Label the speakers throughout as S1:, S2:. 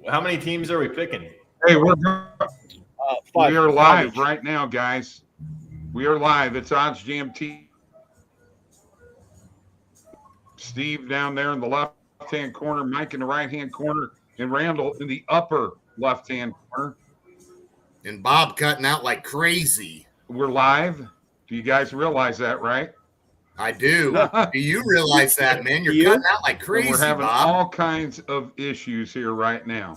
S1: How many teams are we picking?
S2: Hey,
S3: we
S2: are live right now, guys. We are live. It's OddsJam TV. Steve down there in the left-hand corner, Mike in the right-hand corner, and Randall in the upper left-hand corner.
S3: And Bob cutting out like crazy.
S2: We're live. Do you guys realize that, right?
S3: I do. Do you realize that, man? You're cutting out like crazy,
S2: We're having
S3: Bob.
S2: all kinds of issues here right now.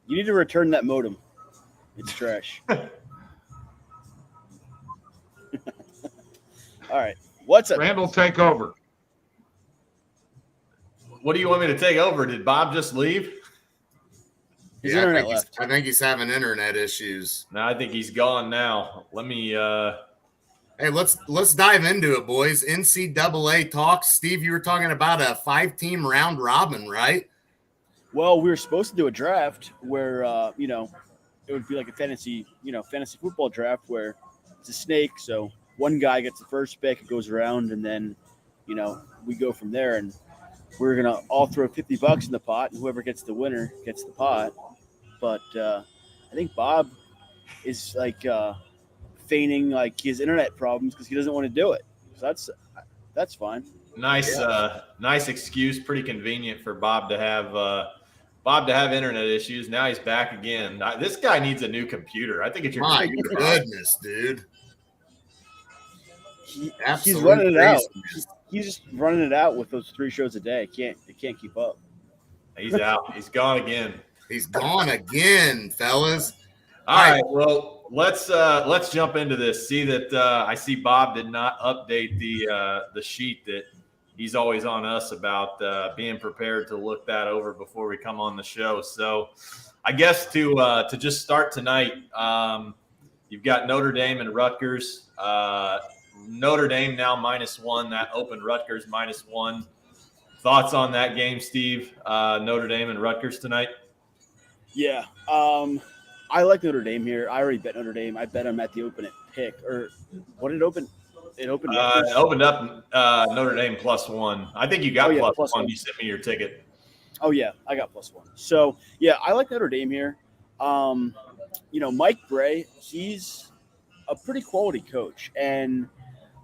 S4: You need to return that modem. It's trash. All right. What's up?
S2: Randall, take over.
S1: What do you want me to take over? Did Bob just leave?
S4: His internet left.
S3: I think he's having internet issues.
S1: No, I think he's gone now. Let me
S3: Hey, let's dive into it, boys. NCAA talks. Steve, you were talking about a 5-team round robin, right?
S4: Well, we were supposed to do a draft where it would be like a fantasy football draft where it's a snake. So one guy gets the first pick, it goes around, and then we go from there. And we're gonna all throw $50 in the pot, and whoever gets the winner gets the pot. But I think Bob is feigning like he has internet problems because he doesn't want to do it. So that's fine.
S1: Nice excuse. Pretty convenient for Bob to have internet issues. Now he's back again. This guy needs a new computer. I think it's your
S3: my goodness, dude.
S4: He's running it out. He's just running it out with those 3 shows a day. It can't keep up.
S1: He's out. He's gone again.
S3: He's gone again, fellas.
S1: All right. Well, let's jump into this. See that I see Bob did not update the sheet that he's always on us about being prepared to look that over before we come on the show. So I guess to just start tonight, you've got Notre Dame and Rutgers. Notre Dame now -1. That opened Rutgers -1. Thoughts on that game, Steve? Notre Dame and Rutgers tonight?
S4: Yeah. I like Notre Dame here. I already bet Notre Dame. I bet them at the opening pick. Or what did it open? It opened up.
S1: It opened up Notre Dame +1. I think you got +1. You sent me your ticket.
S4: Oh, yeah. I got +1. So, yeah, I like Notre Dame here. Mike Bray, he's a pretty quality coach. And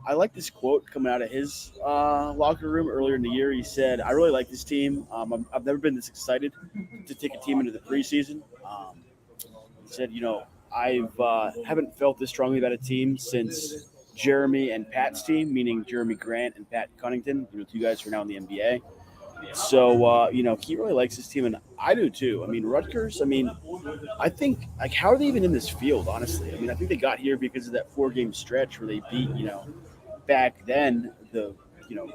S4: I like this quote coming out of his locker room earlier in the year. He said, I really like this team. I've never been this excited to take a team into the preseason. He said, I haven't felt this strongly about a team since Jeremy and Pat's team, meaning Jeremy Grant and Pat Cunnington, 2 guys who are now in the NBA. So, he really likes this team, and I do too. I mean, Rutgers, I think, how are they even in this field, honestly? I think they got here because of that 4-game stretch where they beat, back then the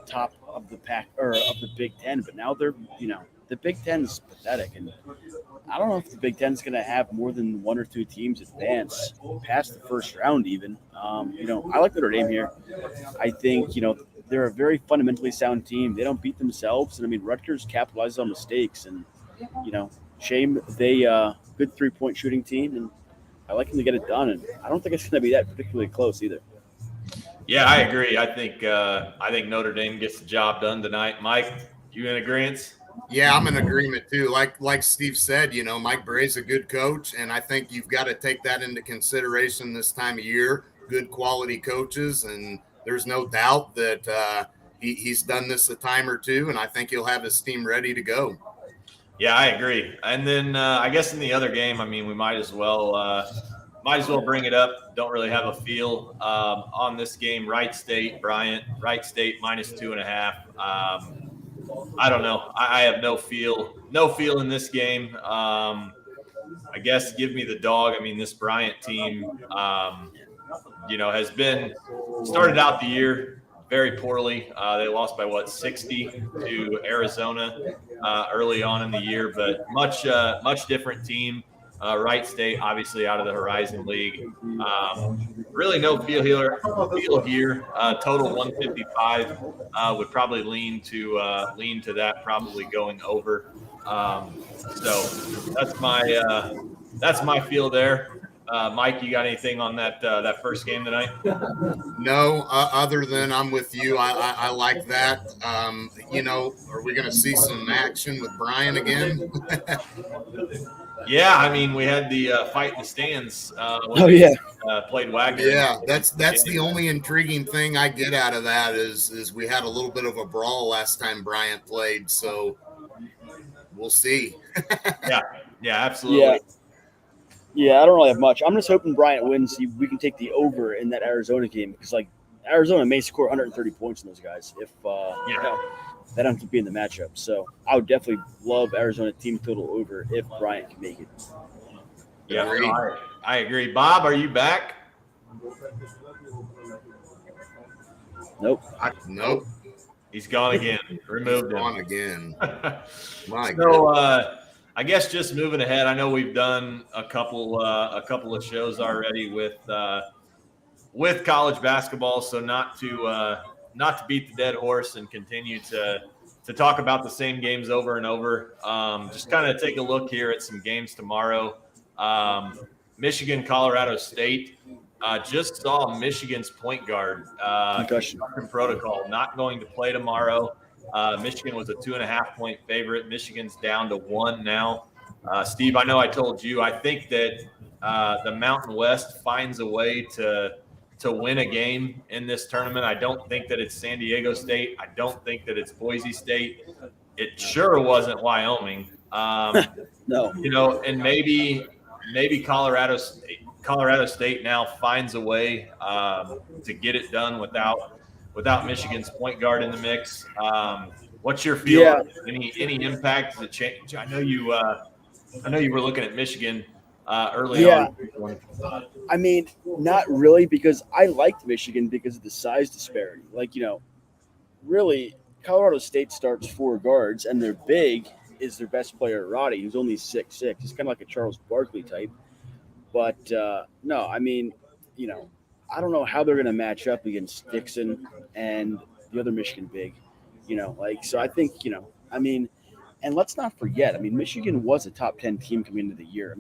S4: top of the pack or of the Big Ten, but now they're the Big Ten is pathetic, and I don't know if the Big Ten is going to have more than 1 or 2 teams advance past the first round even. I like Notre Dame here. I think they're a very fundamentally sound team. They don't beat themselves, and Rutgers capitalizes on mistakes, and shame they good 3-point shooting team, and I like them to get it done, and I don't think it's going to be that particularly close either.
S1: Yeah, I agree. I think Notre Dame gets the job done tonight. Mike, you in agreement?
S3: Yeah, I'm in agreement too. Like Steve said, Mike Bray's a good coach, and I think you've got to take that into consideration this time of year. Good quality coaches, and there's no doubt that he's done this a time or two, and I think he'll have his team ready to go.
S1: Yeah, I agree. And then I guess in the other game, we might as well bring it up. Don't really have a feel on this game. Wright State, Bryant. Wright State -2.5. I don't know. I have no feel in this game. I guess give me the dog. This Bryant team, has been started out the year very poorly. They lost by 60 to Arizona early on in the year, but much different team. Wright State, obviously out of the Horizon League. Really no feel here. Total 155 would probably lean to that, probably going over. So that's my feel there. Mike, you got anything on that first game tonight?
S3: No, other than I'm with you. I like that. Are we going to see some action with Brian again?
S1: Yeah, I mean, we had the fight in the stands. Played Wagner.
S3: Yeah, that's the only intriguing thing I get out of that is we had a little bit of a brawl last time Bryant played, so we'll see.
S1: Yeah, absolutely.
S4: Yeah, I don't really have much. I'm just hoping Bryant wins. So we can take the over in that Arizona game because, like, Arizona may score 130 points in those guys if that ends up being the matchup. So I would definitely love Arizona team total over if Bryant can make it.
S1: Yeah, I agree. Bob, are you back?
S4: Nope.
S3: Nope.
S1: He's gone again. Removed him.
S3: Gone again. My
S1: goodness. I guess just moving ahead. I know we've done a couple of shows already with college basketball, so not to beat the dead horse and continue to talk about the same games over and over. Just kind of take a look here at some games tomorrow. Michigan, Colorado State. Just saw Michigan's point guard concussion protocol, not going to play tomorrow. Michigan was a 2.5-point favorite. Michigan's down to 1 now. Steve, I know I told you, I think that the Mountain West finds a way to win a game in this tournament. I don't think that it's San Diego State. I don't think that it's Boise State. It sure wasn't Wyoming.
S4: No.
S1: And maybe Colorado State now finds a way to get it done without Michigan's point guard in the mix. What's your feel?
S4: Yeah.
S1: Any impact to the change? I know you were looking at Michigan early on.
S4: I mean, not really, because I liked Michigan because of the size disparity. Like, really, Colorado State starts 4 guards, and their big is their best player, Roddy, who's only 6'6". He's kind of like a Charles Barkley type. But, no, I mean, I don't know how they're going to match up against Dixon and the other Michigan big, so I think, and let's not forget, Michigan was a top 10 team coming into the year.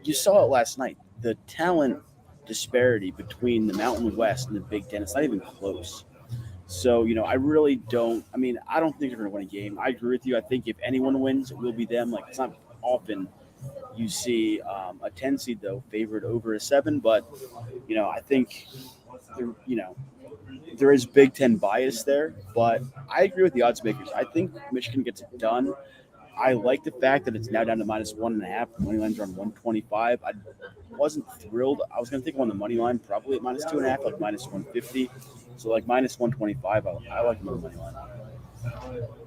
S4: You saw it last night, the talent disparity between the Mountain West and the Big Ten. It's not even close. So, I really don't, I don't think they're going to win a game. I agree with you. I think if anyone wins, it will be them. Like, it's not often you see a 10 seed, though, favored over a 7. But, I think, there is Big Ten bias there. But I agree with the odds makers. I think Michigan gets it done. I like the fact that it's now down to -1.5. The money lines are on 125. I wasn't thrilled. I was going to take on the money line, probably at -2.5, like -150. So, like -125, I like the money line.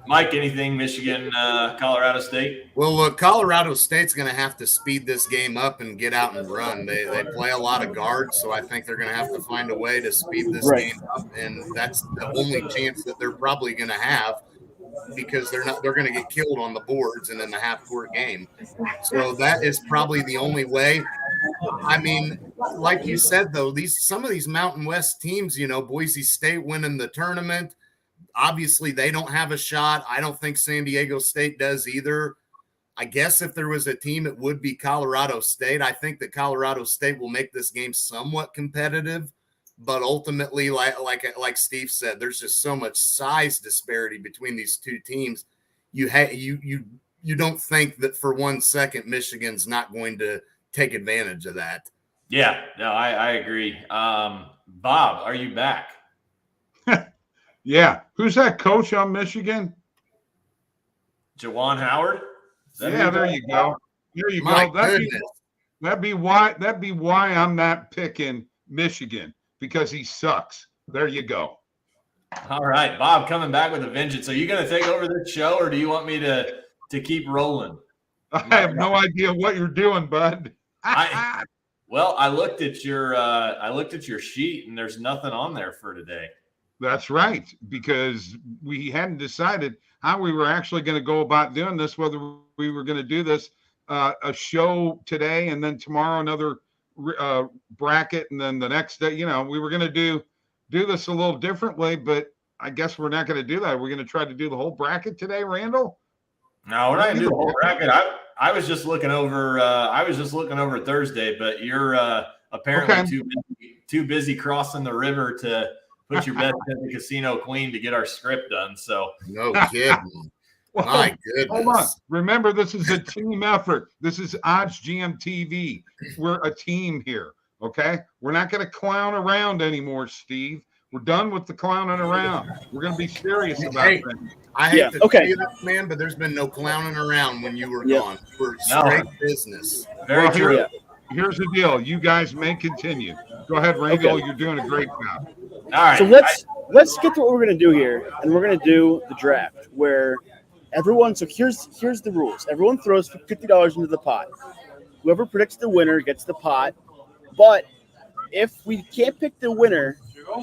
S1: Mike, anything Michigan, Colorado State?
S3: Well, look, Colorado State's going to have to speed this game up and get out and run. They play a lot of guards, so I think they're going to have to find a way to speed this game up, and that's the only chance that they're probably going to have, because they're going to get killed on the boards and in the half-court game. So that is probably the only way. Like you said, though, some of these Mountain West teams, Boise State winning the tournament, obviously they don't have a shot. I don't think San Diego State does either. I guess if there was a team, it would be Colorado State. I think that Colorado State will make this game somewhat competitive, but ultimately, like Steve said, there's just so much size disparity between these two teams. You don't think that for 1 second Michigan's not going to take advantage of that.
S1: Yeah, no, I agree. Bob, are you back?
S2: Yeah. Who's that coach on Michigan?
S1: Jawan Howard?
S2: Yeah, there you go. There you go. That'd be why I'm not picking Michigan, because he sucks. There you go.
S1: All right, Bob, coming back with a vengeance. Are you going to take over this show, or do you want me to keep rolling?
S2: I have no idea what you're doing, bud.
S1: I looked at your sheet, and there's nothing on there for today.
S2: That's right, because we hadn't decided how we were actually going to go about doing this, whether we were going to do this a show today and then tomorrow another bracket, and then the next day, we were going to do this a little differently, but I guess we're not going to do that. We're going to try to do the whole bracket today, Randall?
S1: No, we're not gonna do the whole bracket. I was just looking over. I was just looking over Thursday, but you're apparently too busy crossing the river to put your bets in the Casino Queen to get our script done. So
S3: No kidding.
S2: Well,
S3: My goodness.
S2: hold on. Remember, this is a team effort. This is OddsJam TV. We're a team here. Okay, we're not going to clown around anymore, Steve. We're done with the clowning around. We're going to be serious about things.
S3: I hate to tell you this, man, but there's been no clowning around when you were gone. You were straight business.
S1: Very true.
S2: Here's the deal. You guys may continue. Go ahead, Randall. You're doing a great job.
S1: All right.
S4: So let's get to what we're going to do here, and we're going to do the draft where everyone. So here's the rules. Everyone throws $50 into the pot. Whoever predicts the winner gets the pot. But if we can't pick the winner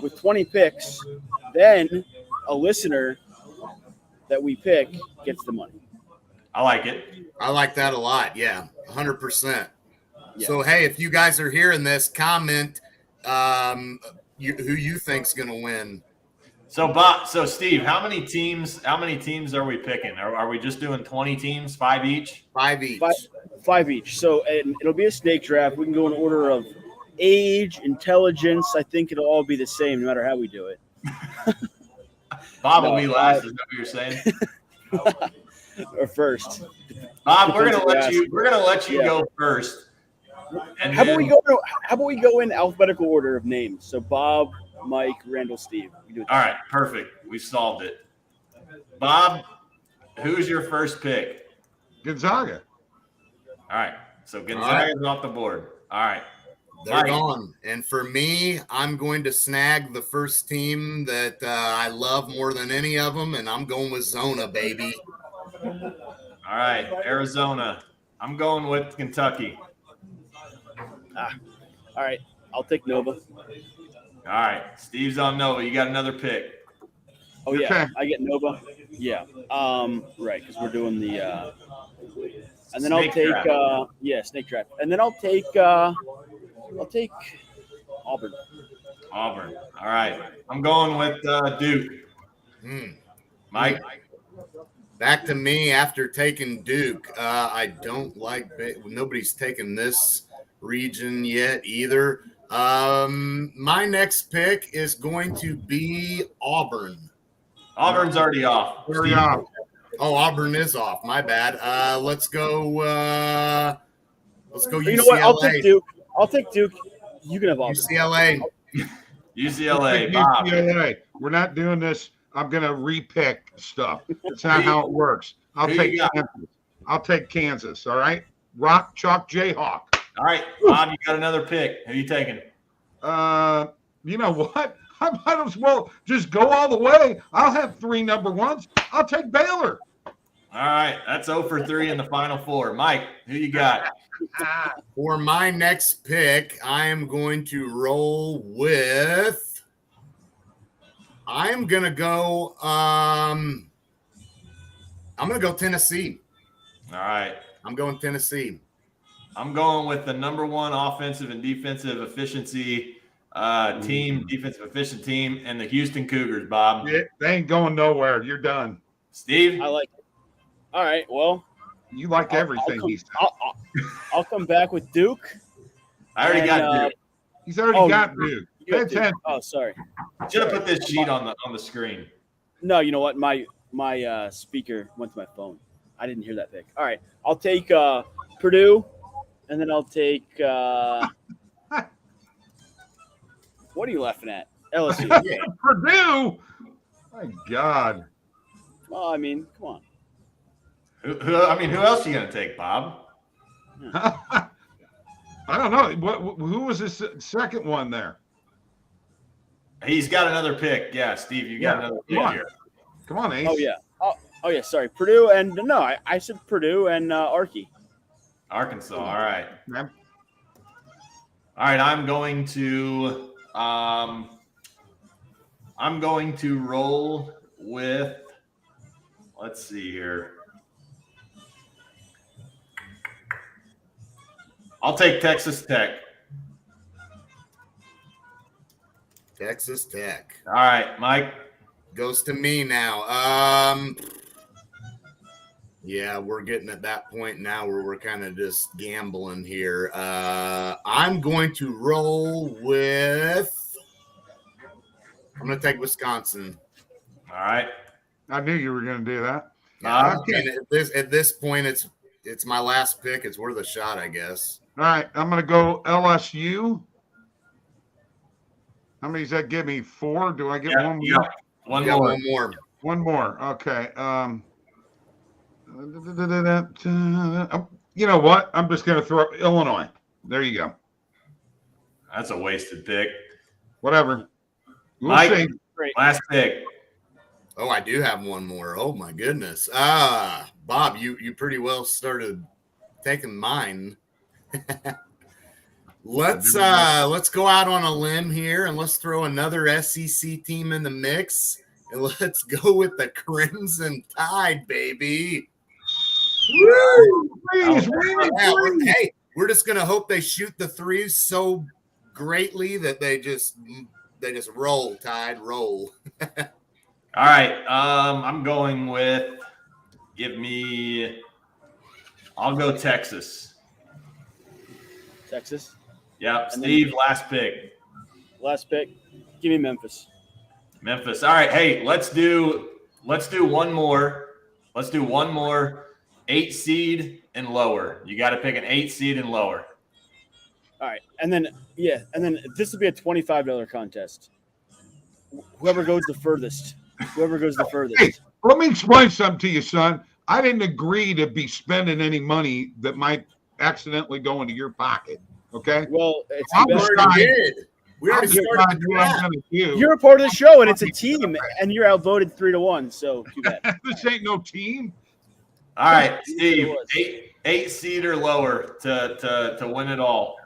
S4: with 20 picks, then a listener that we pick gets the money.
S1: I like it.
S3: I like that a lot. Yeah, 100%.
S4: Yeah.
S3: So, hey, if you guys are hearing this, comment who you think's going to win.
S1: So, Bob. So, Steve, how many teams are we picking? Are we just doing 20 teams, 5 each?
S3: 5 each.
S4: Five each. So and it'll be a snake draft. We can go in order of age, intelligence. I think it'll all be the same no matter how we do it.
S1: Bob will be last. Is that what you're saying?
S4: Or first.
S1: Bob, we're gonna let you go first. And
S4: how about we go in alphabetical order of names? So Bob, Mike, Randall, Steve. We do it
S1: all right, perfect. We solved it. Bob, who's your first pick?
S2: Gonzaga.
S1: All right. So Gonzaga's off the board. All right.
S3: They're gone. And for me, I'm going to snag the first team that I love more than any of them, and I'm going with Zona, baby.
S1: All right. Arizona. I'm going with Kentucky.
S4: All right. I'll take Nova.
S1: All right. Steve's on Nova. You got another pick.
S4: Oh, yeah. I get Nova. Yeah. Right, because we're doing the and then
S1: Snake
S4: I'll take snake draft. And then I'll take Auburn.
S1: Auburn. All right. I'm going with Duke. Mike.
S3: Back to me after taking Duke. I don't like nobody's taken this region yet either. My next pick is going to be Auburn.
S1: Auburn's already off.
S2: Already off.
S3: Oh, Auburn is off. My bad. Let's go. UCLA.
S4: You know what? I'll take Duke. You can have Auburn.
S3: UCLA.
S1: UCLA. Bob.
S2: UCLA. We're not doing this. I'm going to repick stuff. That's not how it works. I'll take Kansas. I'll take Kansas. All right. Rock, chalk, Jayhawk.
S1: All right, Bob, you got another pick. Who are you taking?
S2: You know what? I might as well just go all the way. I'll have 3 number ones. I'll take Baylor.
S1: All right, that's 0 for 3 in the Final Four. Mike, who you got?
S3: For my next pick, I am going to roll with. I'm gonna go. I'm gonna go Tennessee.
S1: All right,
S3: I'm going Tennessee.
S1: I'm going with the number 1 offensive and defensive efficiency team, defensive efficient team, and the Houston Cougars. Bob,
S2: They ain't going nowhere. You're done.
S1: Steve,
S4: I like it. All right. Well,
S2: you like everything he said.
S4: I'll come back with Duke.
S1: I already got Duke.
S2: He's already got Duke. Pay attention.
S4: Oh, sorry.
S1: Should have put this sheet on the screen.
S4: No, you know what? My speaker went to my phone. I didn't hear that pick. All right. I'll take Purdue, and then I'll take what are you laughing at? LSU.
S2: Yeah. Purdue. My God.
S4: Well, I mean, come on.
S1: Who else are you gonna take, Bob?
S2: I don't know. Who was this second one there?
S1: He's got another pick. Yeah, Steve, you got another pick here.
S2: Come on, Ace.
S4: Oh yeah. Oh yeah. Sorry, Purdue and no, I said Purdue and Archie.
S1: Arkansas. All right.
S2: Yeah.
S1: All right. I'm going to roll with. Let's see here. I'll take Texas Tech.
S3: Texas Tech.
S1: All right, Mike.
S3: Goes to me now. Yeah, we're getting at that point now where we're kind of just gambling here. I'm going to roll with. I'm going to take Wisconsin.
S1: All right.
S2: I knew you were going to do that.
S3: Okay. And at this point, it's my last pick. It's worth a shot, I guess.
S2: All right, I'm going to go LSU. How many does that give me? 4? Do I get one more?
S1: Yeah. One more.
S2: One more. Okay. You know what? I'm just going to throw Illinois. There you go.
S1: That's a wasted pick.
S2: Whatever. We'll
S1: Mike,
S2: see.
S1: Last pick.
S3: Oh, I do have one more. Oh my goodness. Bob, you pretty well started taking mine. Let's go out on a limb here and let's throw another SEC team in the mix. And let's go with the Crimson Tide, baby. Woo! Hey, we're just gonna hope they shoot the threes so greatly that they just roll, Tide, roll.
S1: All right. I'm going with I'll go Texas.
S4: Texas.
S1: Yep. Steve, last pick.
S4: Last pick. Give me Memphis.
S1: Memphis. All right. Hey, let's do one more. Let's do one more. 8 seed and lower. You got to pick an 8 seed and lower.
S4: All right. And then this will be a $25 contest. Whoever goes the furthest.
S2: Hey, let me explain something to you, son. I didn't agree to be spending any money that might accidentally go into your pocket. Okay.
S4: Well, it's
S3: we already started the draft.
S4: You're a part of the show, and it's a team, and you're outvoted 3-1. So too bad.
S2: This ain't no team.
S1: All right, Steve. 8 seed or lower to win it all.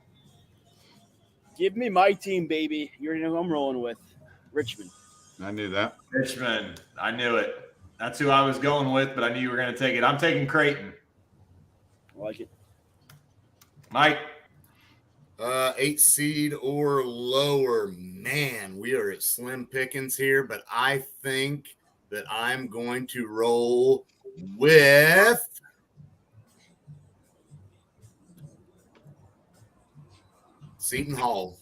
S4: Give me my team, baby. You already know who I'm rolling with. Richmond.
S2: I knew that.
S1: Richmond. I knew it. That's who I was going with, but I knew you were going to take it. I'm taking Creighton.
S4: I like it.
S1: Mike.
S3: 8 seed or lower. Man, we are at slim pickings here, but I think that I'm going to roll with Seton Hall.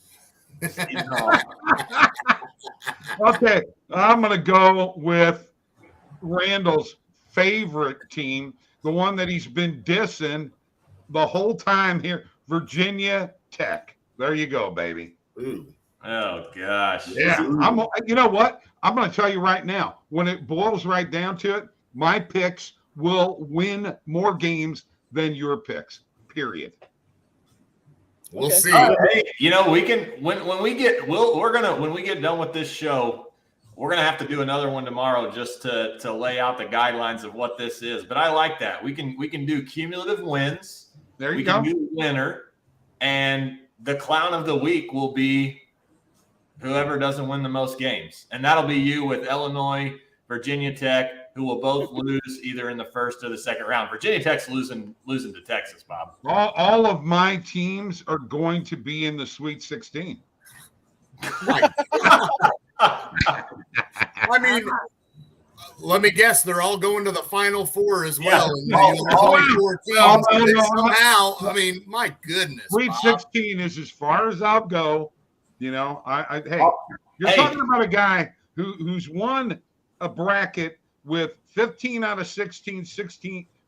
S2: Okay, I'm going to go with Randall's favorite team, the one that he's been dissing the whole time here, Virginia Tech. There you go, baby.
S3: Ooh.
S1: Oh, gosh.
S2: Yeah. You know what? I'm going to tell you right now, when it boils right down to it, my picks will win more games than your picks, period.
S3: We'll see.
S1: Hey, you know, we can when we get done with this show, we're gonna have to do another one tomorrow just to lay out the guidelines of what this is. But I like that. We can do cumulative wins.
S2: There you go.
S1: We can do winner, and the clown of the week will be whoever doesn't win the most games, and that'll be you with Illinois, Virginia Tech, who will both lose either in the first or the second round. Virginia Tech's losing to Texas, Bob.
S2: All of my teams are going to be in the Sweet 16.
S3: I mean, let me guess, they're all going to the Final Four as well.
S1: Yeah.
S3: Somehow, I mean, my goodness.
S2: Sweet 16 is as far as I'll go. You know, you're talking about a guy who's won a bracket with 15 out of 16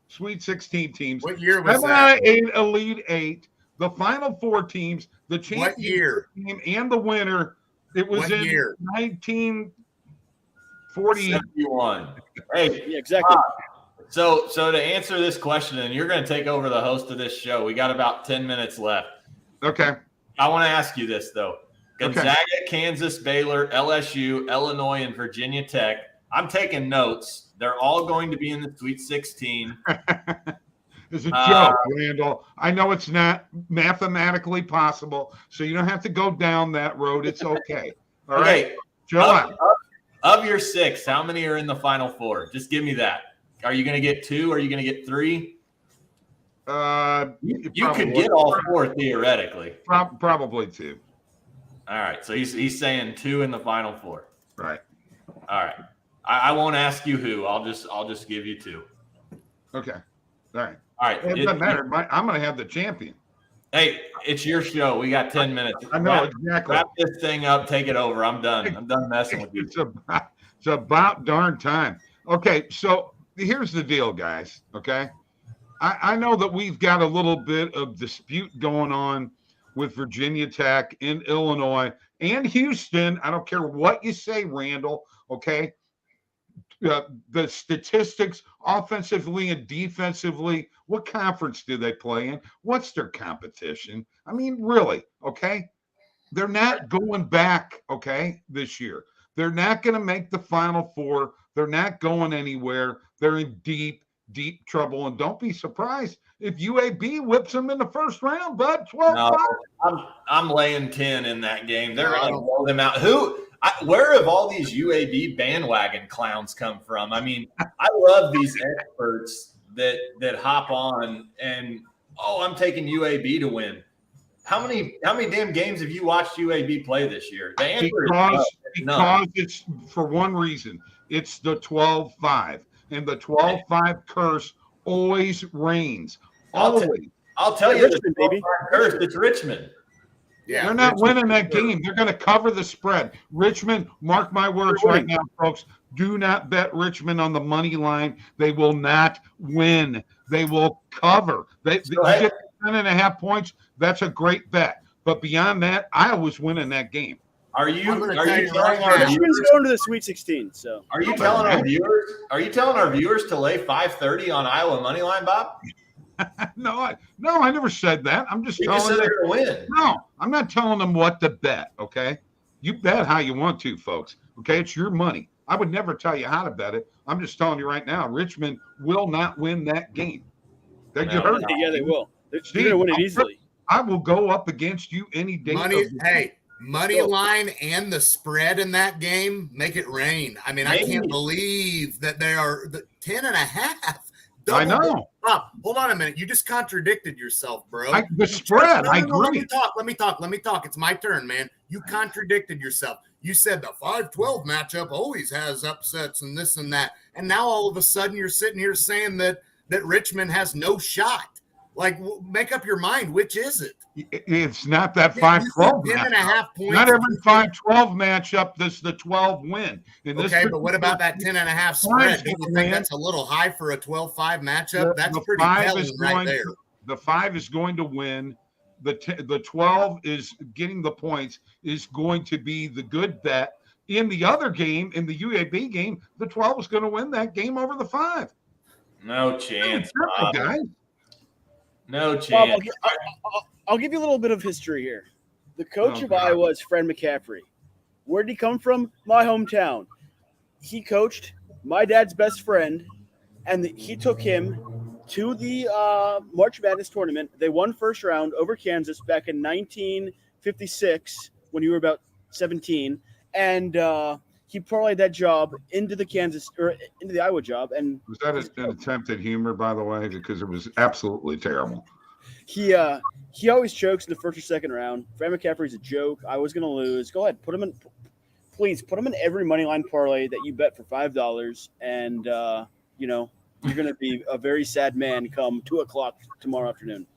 S2: Sweet 16 teams.
S3: What year was
S2: 7
S3: that?
S2: out of 8 Elite 8, the Final Four teams, the championship team, and the winner. It was in 1941.
S1: Hey,
S4: yeah, exactly.
S1: So to answer this question, and you're going to take over the host of this show. We got about 10 minutes left.
S2: Okay.
S1: I want to ask you this, though. Gonzaga, Kansas, Baylor, LSU, Illinois, and Virginia Tech. I'm taking notes. They're all going to be in the Sweet 16.
S2: It's a joke, Randall. I know it's not mathematically possible, so you don't have to go down that road. It's okay. All right. Chill out.
S1: Of your 6, how many are in the Final Four? Just give me that. Are you going to get 2? Are you going to get 3? You could get all 4 theoretically.
S2: Probably 2.
S1: All right. So he's saying 2 in the Final Four.
S2: Right.
S1: All right. I won't ask you who. I'll just give you 2.
S2: Okay. All right.
S1: All right.
S2: It doesn't matter. I'm going to have the champion.
S1: Hey, it's your show. We got 10 minutes.
S2: I know exactly.
S1: Wrap this thing up. Take it over. I'm done. I'm done messing with you.
S2: It's about darn time. Okay, so here's the deal, guys. Okay, I know that we've got a little bit of dispute going on with Virginia Tech in Illinois and Houston. I don't care what you say, Randall. Okay, the statistics offensively and defensively, what conference do they play in? What's their competition? I mean, really, okay? They're not going back, okay, this year. They're not going to make the Final Four. They're not going anywhere. They're in deep, deep trouble. And don't be surprised if UAB whips them in the first round, bud. 12-5.
S1: No, I'm laying 10 in that game. They're going to blow them out. Where have all these UAB bandwagon clowns come from? I mean, I love these experts that hop on and, I'm taking UAB to win. How many damn games have you watched UAB play this year? The answer
S2: because it's for one reason. It's the 12-5. And the 12-5 curse always reigns. Always.
S1: I'll tell you the 12-5 curse. It's Richmond.
S2: Yeah, they're not winning that game. They're going to cover the spread. Richmond, mark my words right now, folks. Do not bet Richmond on the money line. They will not win. They will cover. They get 10.5 points. That's a great bet. But beyond that, Iowa's winning that game.
S1: Are you telling our
S4: Richmond's going to the Sweet 16? So
S1: are you telling our viewers? Are you telling our viewers to lay 530 on Iowa money line, Bob?
S2: No, I never said that. I'm just telling them
S1: they're going to win.
S2: No, I'm not telling them what to bet. Okay, you bet how you want to, folks. Okay, it's your money. I would never tell you how to bet it. I'm just telling you right now, Richmond will not win that game. You heard
S4: it. Yeah, they will. They're going to win it easily.
S2: I will go up against you any day.
S3: Money line and the spread in that game, make it rain. I mean, I can't believe that they are 10.5.
S2: I know.
S3: Bob, hold on a minute. You just contradicted yourself, bro.
S2: The spread. I agree.
S3: Let me talk. It's my turn, man. You contradicted yourself. You said the 5-12 matchup always has upsets and this and that. And now all of a sudden you're sitting here saying that Richmond has no shot. Like, make up your mind. Which is it?
S2: It's not that 5-12
S3: 10.5 points.
S2: Not every 5-12 matchup does the 12 win.
S3: Okay, but what about that 10.5 spread? Do you think that's a little high for a 12-5 matchup? That's pretty telling right there.
S2: The 5 is going to win. The 12 is getting the points, is going to be the good bet. In the other game, in the UAB game, the 12 is going to win that game over the 5.
S1: No chance,
S2: Bob. Guys.
S1: No chance.
S4: Bob, I'll give you a little bit of history here. The coach of Iowa is Fred McCaffrey. Where did he come from? My hometown. He coached my dad's best friend, and he took him to the March Madness tournament. They won first round over Kansas back in 1956 when you were about 17, and he parlayed that job into the Iowa job. And
S2: was that an attempt at humor, by the way? Because it was absolutely terrible.
S4: He always chokes in the first or second round. Fred McCaffrey's a joke. I was going to lose. Go ahead, put him in. Please put him in every money line parlay that you bet for $5, and you're going to be a very sad man come 2:00 tomorrow afternoon.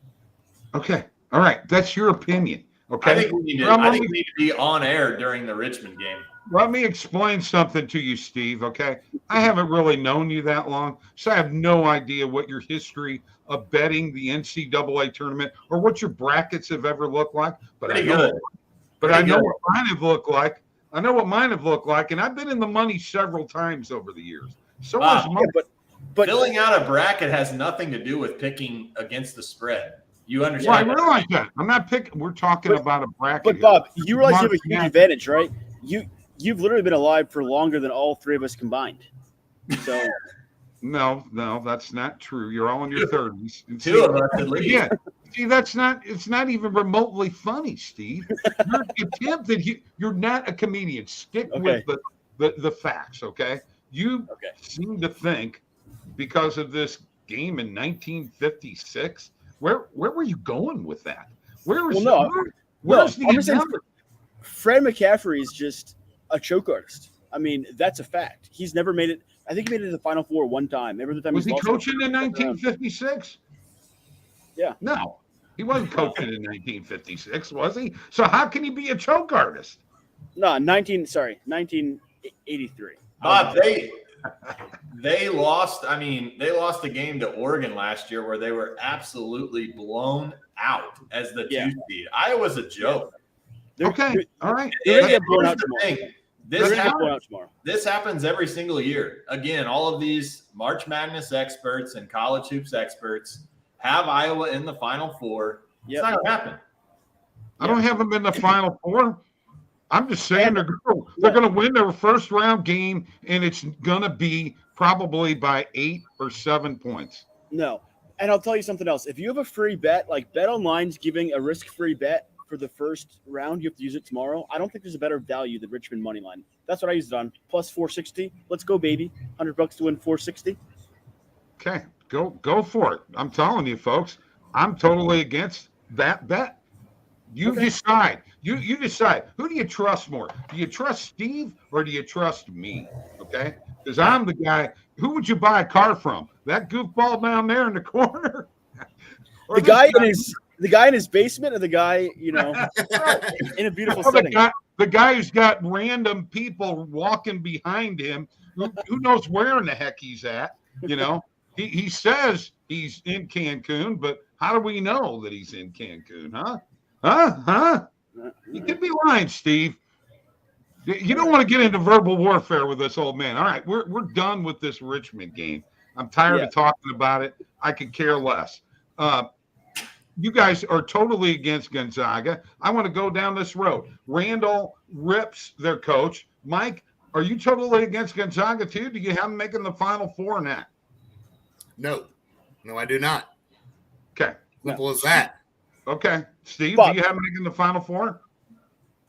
S2: Okay, all right, that's your opinion. Okay,
S1: I think we need to be on air during the Richmond game.
S2: Let me explain something to you, Steve, okay? I haven't really known you that long, so I have no idea what your history of betting the NCAA tournament or what your brackets have ever looked like. But I know what mine have looked like. I know what mine have looked like, and I've been in the money several times over the years. So is mine.
S1: But filling out a bracket has nothing to do with picking against the spread. You understand?
S2: Well, I realize that. I'm not picking. We're talking about a bracket.
S4: But Bob, you realize you have a huge advantage, right? You've literally been alive for longer than all three of us combined. So
S2: no, that's not true. You're all in your 30s.
S1: Two of us at least.
S2: Yeah. See, it's not even remotely funny, Steve. You're not a comedian. Stick with the facts, okay? You seem to think because of this game in 1956. Where were you going with that? Where's the
S4: Fred McCaffrey is just a choke artist. I mean, that's a fact. He's never made it I think he made it to the Final Four one time. Every time
S2: Was he
S4: lost
S2: coaching in
S4: the first round.
S2: 1956?
S4: Yeah.
S2: No, he wasn't coaching in 1956, was he? So how can he be a choke artist?
S4: No, 1983.
S1: Bob, they lost. I mean, they lost a game to Oregon last year where they were absolutely blown out as the 2 seed. Iowa's a joke.
S2: Okay, all right.
S4: They're gonna get blown out tomorrow.
S1: This happens every single year. Again, all of these March Madness experts and college hoops experts have Iowa in the Final Four. It's not gonna happen.
S2: I don't have them in the Final Four. I'm just saying they're going to win their first round game, and it's going to be probably by 8 or 7 points.
S4: No. And I'll tell you something else. If you have a free bet, like Bet Online's giving a risk-free bet for the first round, you have to use it tomorrow. I don't think there's a better value than Richmond money line. That's what I used it on. Plus 460. Let's go, baby. $100 to win 460.
S2: Okay, go for it. I'm telling you, folks, I'm totally against that bet. You decide. You decide. Who do you trust more? Do you trust Steve or do you trust me? Okay, because I'm the guy. Who would you buy a car from? That goofball down there in the corner?
S4: The guy in his basement, or the guy, in a beautiful setting.
S2: The guy who's got random people walking behind him. Who knows where in the heck he's at? He says he's in Cancun, but how do we know that he's in Cancun? Huh? You could be lying, Steve. You don't want to get into verbal warfare with this old man. All right, we're done with this Richmond game. I'm tired of talking about it. I could care less. You guys are totally against Gonzaga. I want to go down this road. Randall rips their coach. Mike, are you totally against Gonzaga too? Do you have them making the Final Four or not?
S3: No, I do not.
S2: Okay.
S3: Simple as that.
S2: Okay. Steve,
S4: Bob,
S2: do you have them making the Final Four?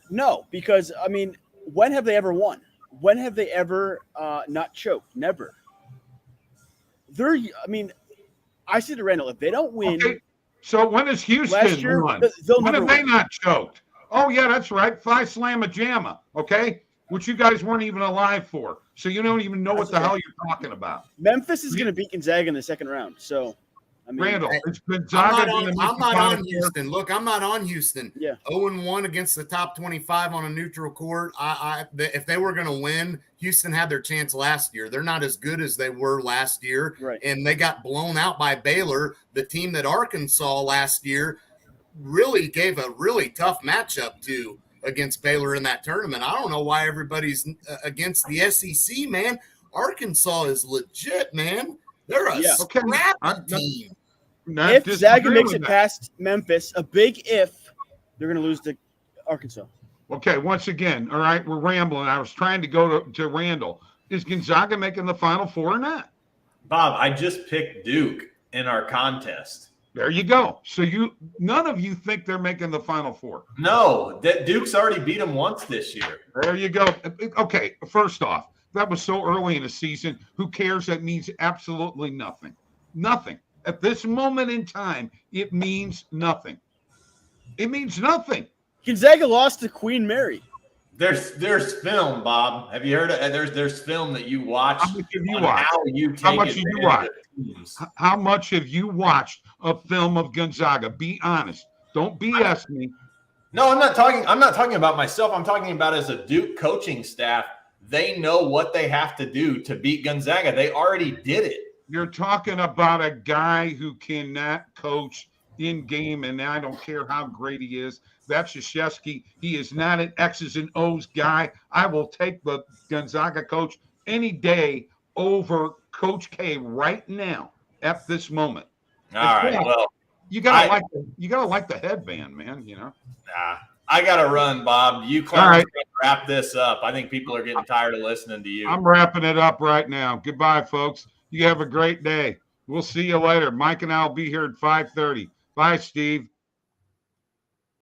S4: No, because, when have they ever won? When have they ever not choked? Never. I said to Randall, if they don't win.
S2: Okay. So when has Houston won? When have they not choked? Oh, yeah, that's right. Phi Slamma Jamma, okay? Which you guys weren't even alive for. So you don't even know what the hell you're talking about.
S4: Memphis is going to beat Gonzaga in the second round. So,
S2: Randall, it's Gonzaga.
S3: I'm not on Houston. Look, I'm not on Houston.
S4: Yeah.
S3: 0-1 against the top 25 on a neutral court. If they were going to win, Houston had their chance last year. They're not as good as they were last year.
S4: Right.
S3: And they got blown out by Baylor, the team that Arkansas last year really gave a really tough matchup to against Baylor in that tournament. I don't know why everybody's against the SEC, man. Arkansas is legit, man. They're a scrappy team.
S4: If Zaga makes it past Memphis, a big if, they're going to lose to Arkansas.
S2: Okay, once again, all right, we're rambling. I was trying to go to Randall. Is Gonzaga making the Final Four or not?
S1: Bob, I just picked Duke in our contest.
S2: There you go. So none of you think they're making the Final Four.
S1: No, Duke's already beat them once this year.
S2: There you go. Okay, first off, that was so early in the season. Who cares? That means absolutely nothing. Nothing. At this moment in time, it means nothing. It means nothing.
S4: Gonzaga lost to Queen Mary.
S1: There's film, Bob. Have you heard of there's film that you watch?
S2: How much have you watched?
S1: How much have you watched?
S2: How much have you watched a film of Gonzaga? Be honest. Don't BS me.
S1: No, I'm not talking about myself. I'm talking about as a Duke coaching staff. They know what they have to do to beat Gonzaga. They already did it.
S2: You're talking about a guy who cannot coach in game, and I don't care how great he is. That's Krzyzewski. He is not an X's and O's guy. I will take the Gonzaga coach any day over Coach K right now at this moment.
S1: All right. Well,
S2: you gotta like the headband, man.
S1: I gotta run, Bob. You clowns wrap this up. I think people are getting tired of listening to you.
S2: I'm wrapping it up right now. Goodbye, folks. You have a great day. We'll see you later. Mike and I will be here at 5:30. Bye, Steve.